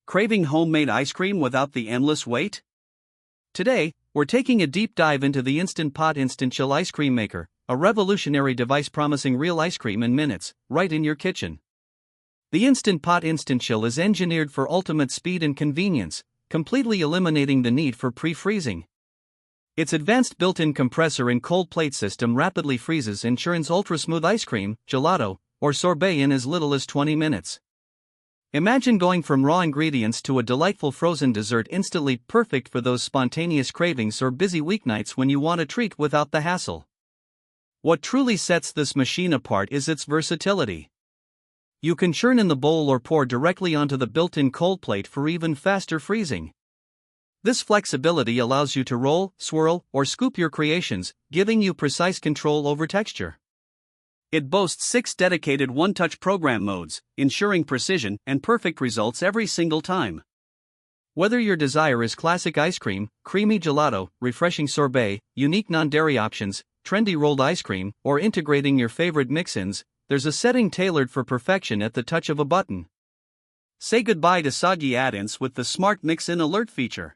Craving homemade ice cream without the endless wait? Today, we're taking a deep dive into the Instant Pot InstantChill ice cream maker, a revolutionary device promising real ice cream in minutes, right in your kitchen. The Instant Pot InstantChill is engineered for ultimate speed and convenience, completely eliminating the need for pre-freezing. Its advanced built-in compressor and cold plate system rapidly freezes and churns ultra-smooth ice cream, gelato, or sorbet in as little as 20 minutes. Imagine going from raw ingredients to a delightful frozen dessert instantly, perfect for those spontaneous cravings or busy weeknights when you want a treat without the hassle. What truly sets this machine apart is its versatility. You can churn in the bowl or pour directly onto the built-in cold plate for even faster freezing. This flexibility allows you to roll, swirl, or scoop your creations, giving you precise control over texture. It boasts 6 dedicated one-touch program modes, ensuring precision and perfect results every single time. Whether your desire is classic ice cream, creamy gelato, refreshing sorbet, unique non-dairy options, trendy rolled ice cream, or integrating your favorite mix-ins, there's a setting tailored for perfection at the touch of a button. Say goodbye to soggy add-ins with the Smart Mix-In Alert feature.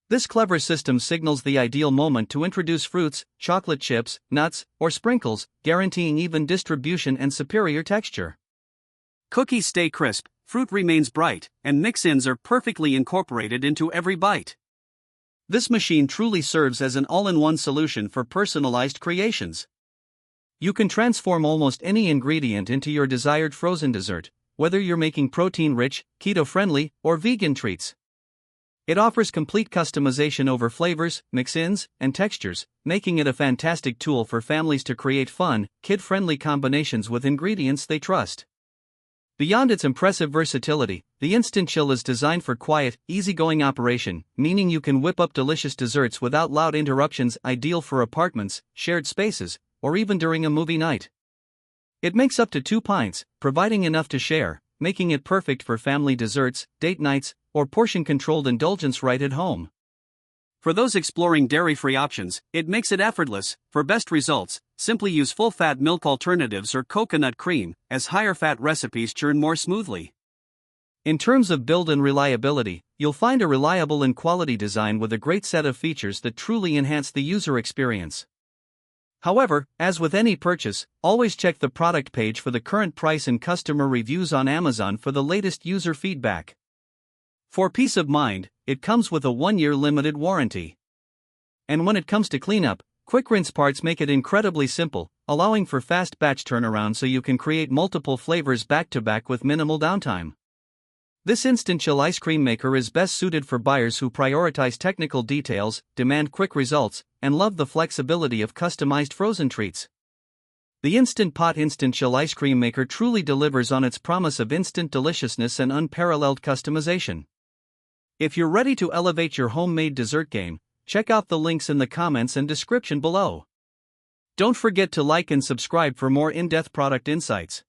This clever system signals the ideal moment to introduce fruits, chocolate chips, nuts, or sprinkles, guaranteeing even distribution and superior texture. Cookies stay crisp, fruit remains bright, and mix-ins are perfectly incorporated into every bite. This machine truly serves as an all-in-one solution for personalized creations. You can transform almost any ingredient into your desired frozen dessert, whether you're making protein-rich, keto-friendly, or vegan treats. It offers complete customization over flavors, mix-ins, and textures, making it a fantastic tool for families to create fun, kid-friendly combinations with ingredients they trust. Beyond its impressive versatility, the InstantChill is designed for quiet, easygoing operation, meaning you can whip up delicious desserts without loud interruptions, ideal for apartments, shared spaces, or even during a movie night. It makes up to 2 pints, providing enough to share, making it perfect for family desserts, date nights, or portion-controlled indulgence right at home. For those exploring dairy-free options, it makes it effortless. For best results, simply use full-fat milk alternatives or coconut cream, as higher-fat recipes churn more smoothly. In terms of build and reliability, you'll find a reliable and quality design with a great set of features that truly enhance the user experience. However, as with any purchase, always check the product page for the current price and customer reviews on Amazon for the latest user feedback. For peace of mind, it comes with a 1-year limited warranty. And when it comes to cleanup, quick rinse parts make it incredibly simple, allowing for fast batch turnaround so you can create multiple flavors back-to-back with minimal downtime. This InstantChill ice cream maker is best suited for buyers who prioritize technical details, demand quick results, and love the flexibility of customized frozen treats. The Instant Pot InstantChill ice cream maker truly delivers on its promise of instant deliciousness and unparalleled customization. If you're ready to elevate your homemade dessert game, check out the links in the comments and description below. Don't forget to like and subscribe for more in-depth product insights.